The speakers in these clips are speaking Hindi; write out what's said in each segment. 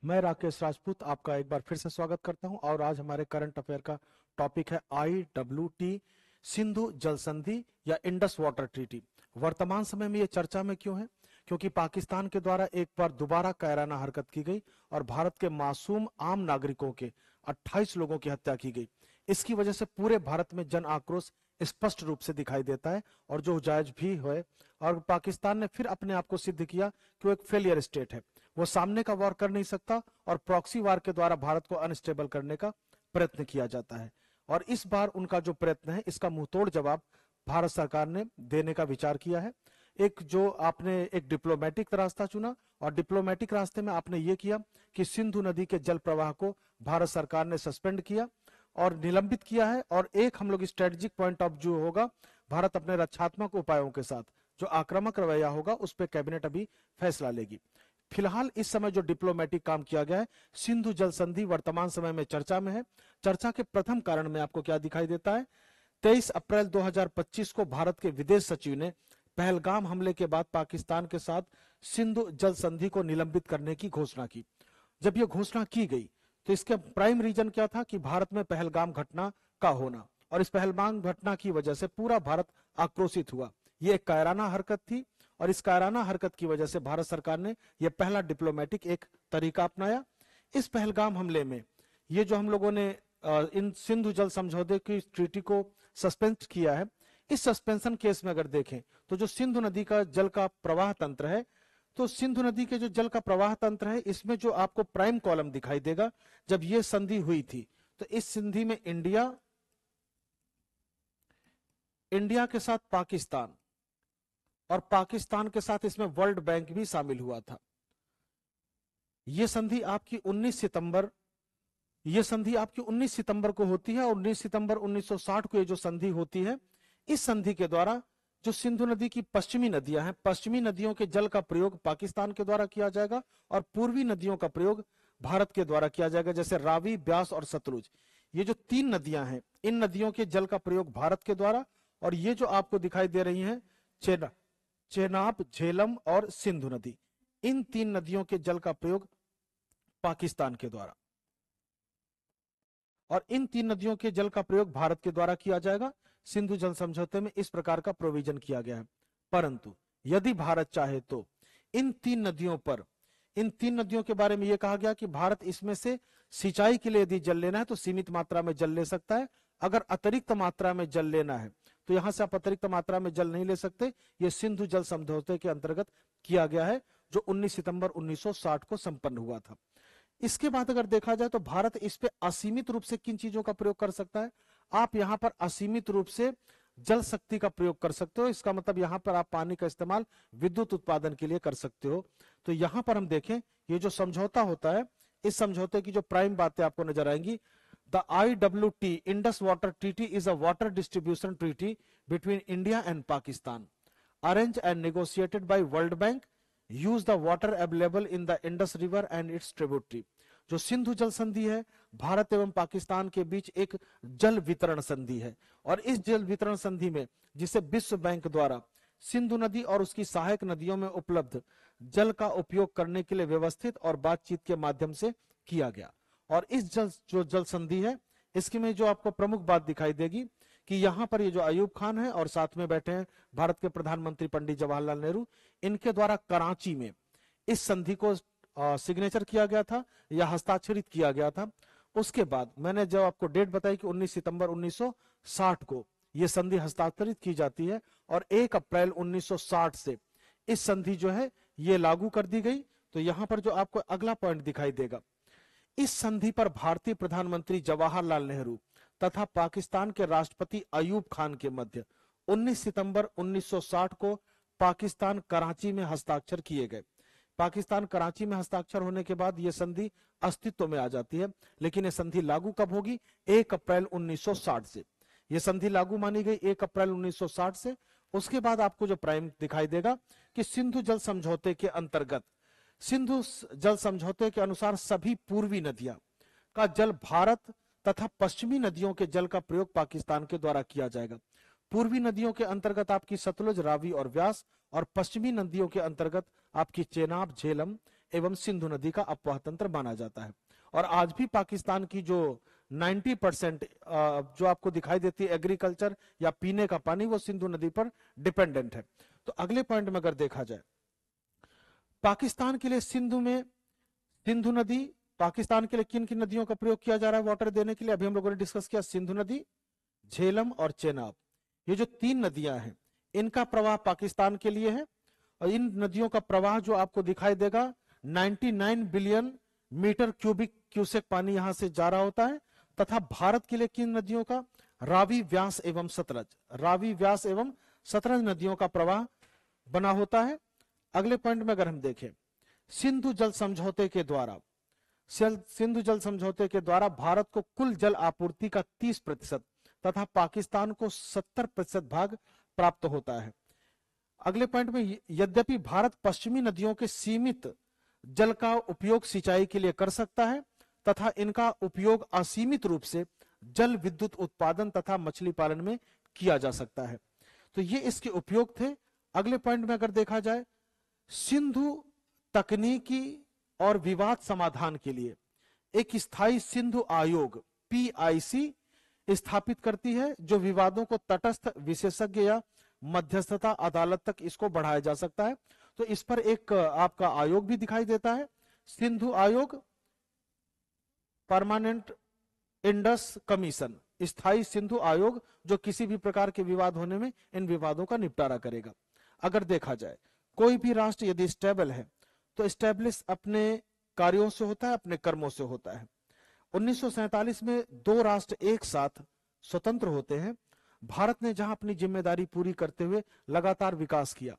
मैं राकेश राजपूत आपका एक बार फिर से स्वागत करता हूं और आज हमारे करंट अफेयर का टॉपिक है IWT सिंधु जल संधि या इंडस वाटर ट्रीटी। वर्तमान समय में ये चर्चा में क्यों है? क्योंकि पाकिस्तान के द्वारा एक बार दोबारा कायराना हरकत की गई और भारत के मासूम आम नागरिकों के 28 लोगों की हत्या की गई। इसकी वजह से पूरे भारत में जन आक्रोश स्पष्ट रूप से दिखाई देता है और जो जायज भी है। और पाकिस्तान ने फिर अपने आप को सिद्ध किया कि वो एक फेलियर स्टेट है। वो सामने का वार कर नहीं सकता और प्रॉक्सी वार के द्वारा भारत को अनस्टेबल करने का प्रयत्न किया जाता है। और इस बार उनका जो प्रयत्न है इसका मुंहतोड़ जवाब भारत सरकार ने देने का विचार किया है। एक जो आपने एक डिप्लोमेटिक रास्ता चुना और डिप्लोमेटिक रास्ते में आपने ये किया कि सिंधु नदी के जल प्रवाह को भारत सरकार ने सस्पेंड किया और निलंबित किया है। और एक हम लोग स्ट्रेटेजिक पॉइंट ऑफ व्यू होगा, भारत अपने रक्षात्मक उपायों के साथ जो आक्रामक रवैया होगा उस पर कैबिनेट अभी फैसला लेगी। फिलहाल इस समय जो डिप्लोमेटिक काम किया गया है, सिंधु जल संधि वर्तमान समय में चर्चा में है। चर्चा के प्रथम कारण में आपको क्या दिखाई देता है? 23 अप्रैल 2025 को भारत के विदेश सचिव ने पहलगाम हमले के बाद पाकिस्तान के साथ सिंधु जल संधि को निलंबित करने की घोषणा की। जब यह घोषणा की गई तो इसके प्राइम रीजन क्या था कि भारत में पहलगाम घटना का होना, और इस पहलगाम घटना की वजह से पूरा भारत आक्रोशित हुआ। यह एक कायराना हरकत थी और इस कायराना हरकत की वजह से भारत सरकार ने यह पहला डिप्लोमेटिक एक तरीका अपनाया। इस पहलगाम हमले में ये जो हम लोगों ने इन सिंधु जल समझौते की ट्रीटी को सस्पेंड किया है, इस सस्पेंशन केस में अगर देखें तो जो सिंधु नदी का जल का प्रवाह तंत्र है, तो सिंधु नदी के जो जल का प्रवाह तंत्र है इसमें जो आपको प्राइम कॉलम दिखाई देगा, जब ये संधि हुई थी तो इस संधि में इंडिया के साथ पाकिस्तान और पाकिस्तान के साथ इसमें वर्ल्ड बैंक भी शामिल हुआ था। यह संधि आपकी 19 सितंबर को होती है और 19 सितंबर 1960 को ये जो संधि होती है, इस संधि के द्वारा जो सिंधु नदी की पश्चिमी नदियां हैं, पश्चिमी नदियों के जल का प्रयोग पाकिस्तान के द्वारा किया जाएगा और पूर्वी नदियों का प्रयोग भारत के द्वारा किया जाएगा, जैसे रावी, ब्यास और सतलुज। ये जो 3 नदियां हैं, इन नदियों के जल का प्रयोग भारत के द्वारा, और ये जो आपको दिखाई दे रही हैं चेनाब, झेलम और सिंधु नदी, इन 3 नदियों के जल का प्रयोग पाकिस्तान के द्वारा, और इन 3 नदियों के जल का प्रयोग भारत के द्वारा किया जाएगा। सिंधु जल समझौते में इस प्रकार का प्रोविजन किया गया है। परंतु यदि भारत चाहे तो इन 3 नदियों के बारे में यह कहा गया कि भारत इसमें से सिंचाई के लिए यदि जल लेना है तो सीमित मात्रा में जल ले सकता है। अगर अतिरिक्त मात्रा में जल लेना है तो यहां से आप अतिरिक्त मात्रा में जल नहीं ले सकते। यह सिंधु जल समझौते के अंतर्गत किया गया है, जो 19 सितंबर 1960 को संपन्न हुआ था। इसके बाद अगर देखा जाए तो भारत इस पे असीमित रूप से किन चीजों का प्रयोग कर सकता है? आप यहां पर असीमित रूप से जल शक्ति का प्रयोग कर सकते हो। इसका मतलब यहां पर आप पानी का इस्तेमाल विद्युत उत्पादन के लिए कर सकते हो। तो यहां पर हम देखें, ये जो समझौता होता है, इस समझौते की जो प्राइम बातें आपको नजर आएंगी, the IWT Indus water treaty is a water distribution treaty between India and Pakistan, arrange and negotiated by World Bank, use the water available in the Indus river and its tributary. जो सिंधु जल संधि है, भारत एवं पाकिस्तान के बीच एक जल वितरण संधि है, और इस जल वितरण संधि में, जिसे विश्व बैंक द्वारा सिंधु नदी और उसकी सहायक नदियों में उपलब्ध जल का उपयोग करने के लिए व्यवस्थित और बातचीत के माध्यम से किया गया। और इस जो जल संधि है, इसके में जो आपको प्रमुख बात दिखाई देगी कि यहां पर ये जो अयूब खान है और साथ में बैठे हैं भारत के प्रधानमंत्री पंडित जवाहरलाल नेहरू, इनके द्वारा कराची में इस संधि को सिग्नेचर किया गया था या हस्ताक्षरित किया गया था। उसके बाद मैंने जब आपको डेट बताई कि 19 सितंबर 1960 को यह संधि हस्ताक्षरित की जाती है और 1 अप्रैल 1960 से इस संधि जो है ये लागू कर दी गई। तो यहां पर जो आपको अगला पॉइंट दिखाई देगा, इस संधि पर भारतीय प्रधानमंत्री जवाहरलाल नेहरू तथा पाकिस्तान के राष्ट्रपति अयूब खान के मध्य 19 सितंबर 1960 को पाकिस्तान कराची में हस्ताक्षर किए गए। पाकिस्तान कराची में हस्ताक्षर होने के बाद यह संधि अस्तित्व में आ जाती है। लेकिन यह संधि लागू कब होगी? 1 अप्रैल 1960 से। यह संधि लागू मानी गई 1 अप्रैल 1960 से। उसके बाद आपको जो प्राइम दिखाई देगा कि सिंधु जल समझौते के अंतर्गत, सिंधु जल समझौते के अनुसार सभी पूर्वी नदियां का जल भारत तथा पश्चिमी नदियों के जल का प्रयोग पाकिस्तान के द्वारा किया जाएगा। पूर्वी नदियों के अंतर्गत आपकी सतलुज, रावी और व्यास, और पश्चिमी नदियों के अंतर्गत आपकी चेनाब, झेलम, एवं सिंधु नदी का अपवाह तंत्र माना जाता है। और आज भी पाकिस्तान की जो 90% जो आपको दिखाई देती है एग्रीकल्चर या पीने का पानी, वो सिंधु नदी पर डिपेंडेंट है। तो अगले पॉइंट में अगर देखा जाए, पाकिस्तान के लिए सिंधु नदी, पाकिस्तान के लिए किन किन नदियों का प्रयोग किया जा रहा है वाटर देने के लिए? अभी हम लोगों ने डिस्कस किया सिंधु नदी, झेलम और चेनाब। ये जो 3 नदियां हैं, इनका प्रवाह पाकिस्तान के लिए है। और इन नदियों का प्रवाह जो आपको दिखाई देगा, 99 बिलियन मीटर क्यूसेक पानी यहां से जा रहा होता है। तथा भारत के लिए किन नदियों का? रावी, व्यास एवं सतलज। रावी, व्यास एवं सतलज नदियों का प्रवाह बना होता है। अगले पॉइंट में अगर हम देखें, सिंधु जल समझौते के द्वारा भारत को कुल जल आपूर्ति का 30% तथा पाकिस्तान को 70% भाग प्राप्त होता है। अगले पॉइंट में, यद्यपि भारत पश्चिमी नदियों के सीमित जल का उपयोग सिंचाई के लिए कर सकता है तथा इनका उपयोग असीमित रूप से जल विद्युत उत्पादन तथा मछली पालन में किया जा सकता है। तो ये इसके उपयोग थे। अगले पॉइंट में अगर देखा जाए, सिंधु तकनीकी और विवाद समाधान के लिए एक स्थायी सिंधु आयोग PIC स्थापित करती है, जो विवादों को तटस्थ, विशेषज्ञ या मध्यस्थता अदालत तक इसको बढ़ाया जा सकता है। तो इस पर एक आपका आयोग भी दिखाई देता है, सिंधु आयोग, परमानेंट इंडस कमीशन, स्थायी सिंधु आयोग, जो किसी भी प्रकार के विवाद होने में इन विवादों का निपटारा करेगा। अगर देखा जाए, कोई भी राष्ट्र यदि स्टेबल है तो स्टेब्लिश अपने कार्यों से होता है, अपने कर्मों से होता है। 1947 में 2 राष्ट्र एक साथ स्वतंत्र होते हैं। भारत ने जहां अपनी जिम्मेदारी पूरी करते हुए लगातार विकास किया,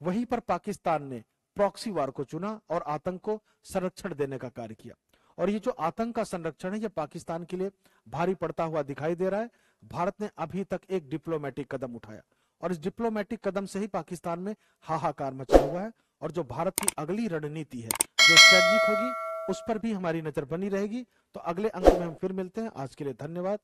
वहीं पर पाकिस्तान ने प्रॉक्सी वार को चुना और आतंक को संरक्षण देने का कार्य किया। और ये जो आतंक का संरक्षण है, ये पाकिस्तान के लिए भारी पड़ता हुआ दिखाई दे रहा है। भारत ने अभी तक एक डिप्लोमेटिक कदम उठाया और इस डिप्लोमेटिक कदम से ही पाकिस्तान में हाहाकार मचा हुआ है। और जो भारत की अगली रणनीति है, जो स्ट्रेटजिक होगी, उस पर भी हमारी नजर बनी रहेगी। तो अगले अंक में हम फिर मिलते हैं। आज के लिए धन्यवाद।